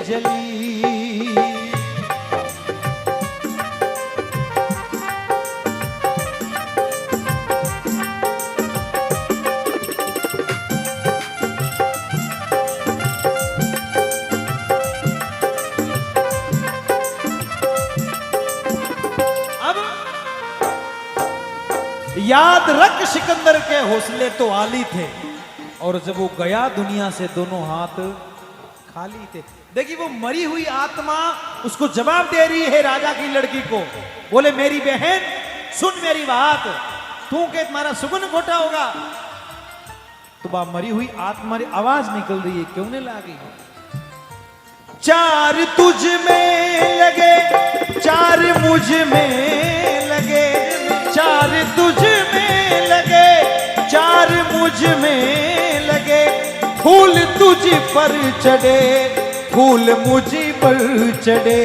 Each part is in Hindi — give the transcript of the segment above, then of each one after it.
जली। याद रख सिकंदर के हौसले तो आली थे, और जब वो गया दुनिया से दोनों हाथ खाली थे। देखिए वो मरी हुई आत्मा उसको जवाब दे रही है राजा की लड़की को, बोले मेरी बहन सुन मेरी बात, तू के तुम्हारा सुगुन खोटा होगा। तो बा मरी हुई आत्मा की आवाज निकल रही है, क्यों नहीं लागी? चार तुझ में लगे, चार मुझ में लगे, चार तुझ में लगे, चार मुझ में लगे, फूल तुझ पर चढ़े, फूल मुझ पर चढ़े,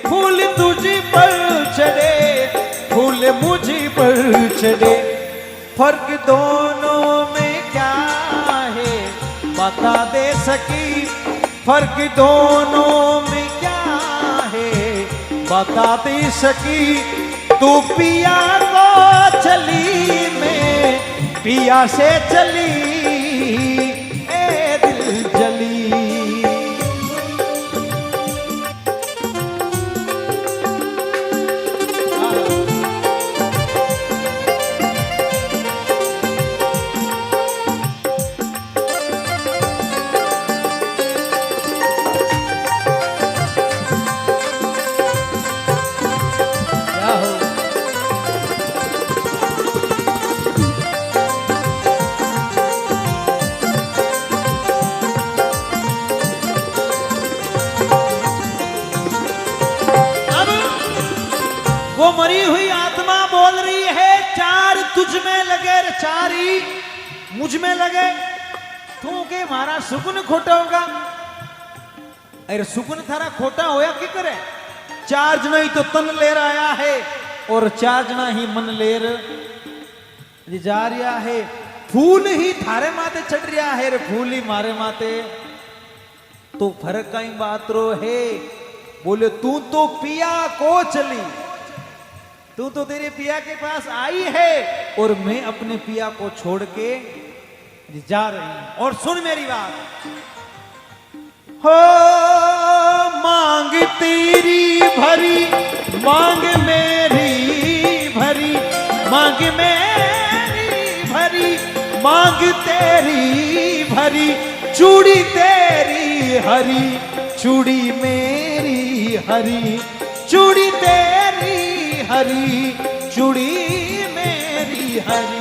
फूल तुझ पर चढ़े, फूल मुझ पर चढ़े। फर्क दोनों में क्या है बता दे सकी, फर्क दोनों में क्या है बता दे सकी। तू पिया को चली, मैं पिया से चली, ए दिल जली। वो मरी हुई आत्मा बोल रही है, चार तुझ में लगे, चार ही मुझ में लगे, तू के मारा सुकुन खोटा होगा। अरे सुकुन थारा खोटा होया कि करे? चार जना ही तो तन लेर आया है, और चार जना ही मन लेर जा रहा है। फूल ही थारे माते चढ़ रहा है, फूल ही मारे माते, तो फर्क कहीं बात रो है। बोले तू तो पिया को चली, तू तो तेरे पिया के पास आई है, और मैं अपने पिया को छोड़ के जा रही हूं। और सुन मेरी बात, हो मांग तेरी भरी, मांग मेरी भरी, मांग मेरी भरी, मांग तेरी भरी, चूड़ी तेरी हरी, चूड़ी मेरी हरी, चूड़ी तेरी हरी, चूड़ी मेरी हरी।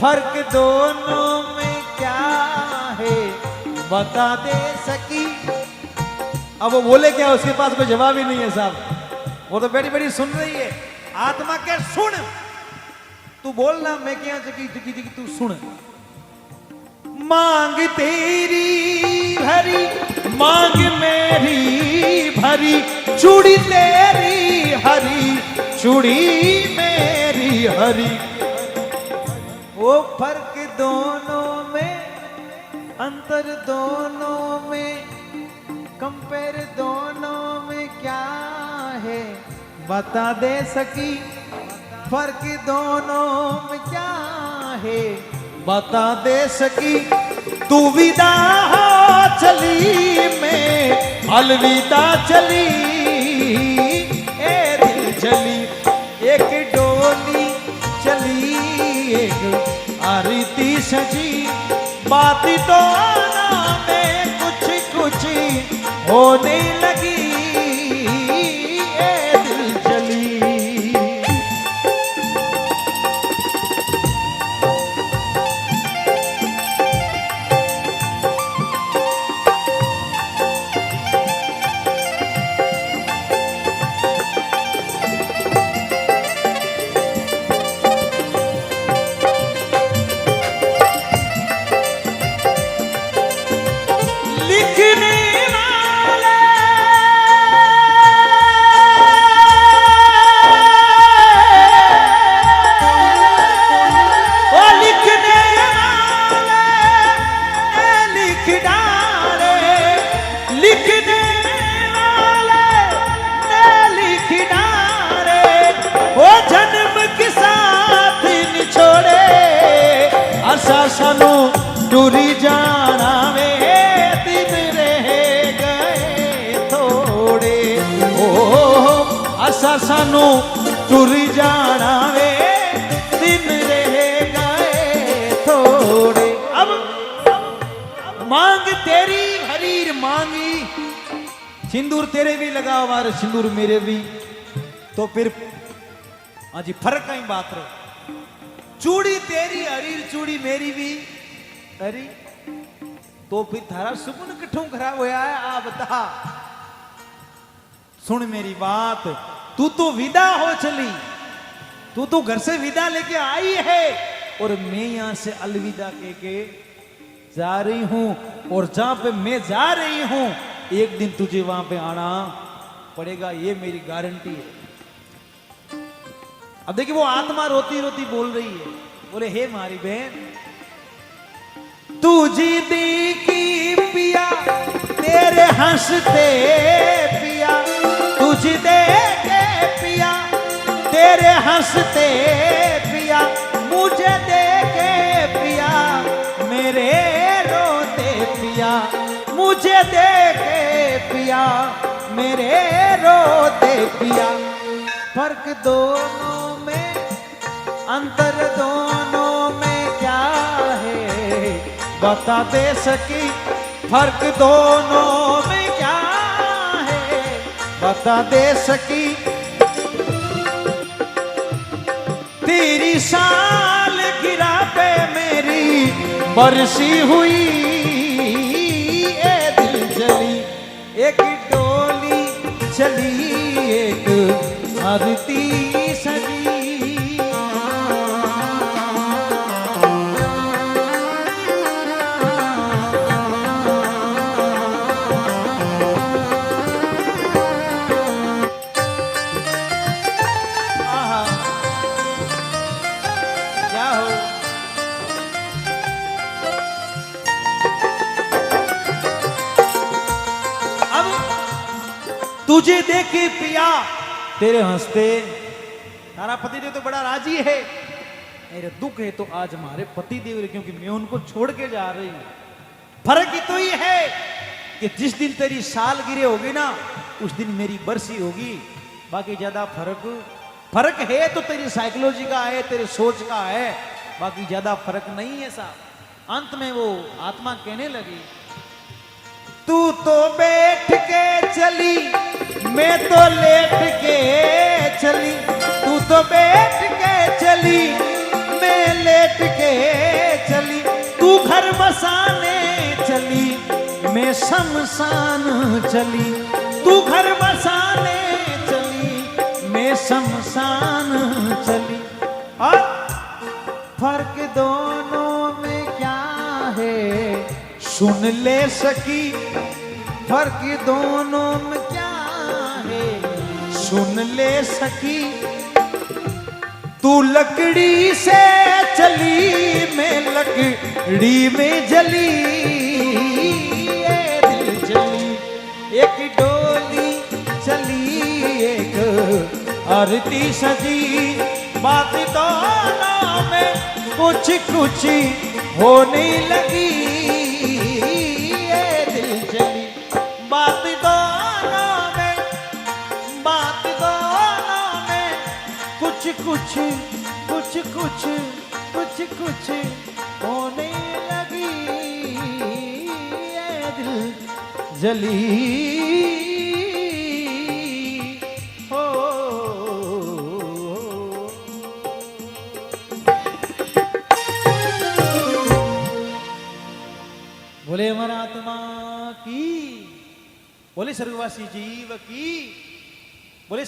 फर्क दोनों में क्या है बता दे सकी। अब वो बोले क्या, उसके पास कोई जवाब ही नहीं है साहब। वो तो बैठी बैठी सुन रही है। आत्मा के सुन, तू बोलना मैं क्या चकी तू सुन। मांग तेरी भरी, मांग मेरी भरी, चूड़ी तेरी हरी, चूड़ी मेरी हरी। वो फर्क दोनों में, अंतर दोनों में, कंपेयर दोनों में क्या है बता दे सकी। फर्क दोनों में क्या है बता दे सकी। तू विदा हो चली, मैं अलविदा चली, ए दिल जली। एक डोली चली, एक आरती सजी, बात तो ना में कुछ कुछ होने लगी, ए दिल जली। लिखने असा सानू टुरी जाना वे दिन रह गए थोड़े ओ असा सानू टुरी जाना वे दिन रह गए थोड़े। अब मांग तेरी हरीर मांगी, सिंदूर तेरे भी लगा और सिंदूर मेरे भी, तो फिर आज फर्क कहीं बात रहे। चूड़ी तेरी हरीर चूड़ी मेरी भी, अरे तो फिर थारा सुकून किठों खराब होया है आ बता। सुन मेरी बात, तू तो विदा हो चली, तू तो घर से विदा लेके आई है और मैं यहां से अलविदा के जा रही हूं, और जहां पे मैं जा रही हूं एक दिन तुझे वहां पे आना पड़ेगा, ये मेरी गारंटी है। अब देखिए वो आत्मा रोती रोती बोल रही है, बोले हे मारी बहन तुझी दी की पिया तेरे हंसते पिया, तुझी दे के पिया तेरे हंसते पिया, मुझे दे के पिया मेरे रोते पिया, मुझे दे के पिया मेरे रोते पिया। फर्क दोनों में, अंतर दोनों में क्या है बता दे सकी, फर्क दोनों में क्या है बता दे सकी। तेरी साल गिरा पे मेरी बरसी हुई ए दिल जली, एक डोली चली एक आरती सजी। क्या हो अब तुझे देखे पिया तेरे हंसते, तारा पति देव तो बड़ा राजी है, मेरे दुख है तो आज हमारे पति देव, क्योंकि मैं उनको छोड़ के जा रही हूं। फर्क ही तो ये है कि जिस दिन तेरी साल गिरे होगी ना उस दिन मेरी बरसी होगी, बाकी ज्यादा फर्क है तो तेरी साइकोलॉजी का है, तेरी सोच का है, बाकी ज्यादा फर्क नहीं है साहब। अंत में वो आत्मा कहने लगी तू तो बैठ के चली मैं तो लेट के चली, तू तो बैठ के चली मैं लेट के चली, तू घर बसाने चली मैं शमशान चली, तू घर बसाने चली मैं शमशान चली। और फर्क दोनों में क्या है सुन ले सकी, फर्क दोनों में क्या है सुन ले सकी। तू लकड़ी से चली मैं लकड़ी में जली, ये दिल जली एक डोली चली एक आरती सजी, बात दोनों में कुछ कुछ होने लगी, ये दिल चली बात दोनों में, बात दोनों में कुछ कुछ कुछ कुछ कुछ कुछ होने लगी, ये दिल जली हो। बोले अमर आत्मा की, बोले स्वर्गवासी जीव की, बोले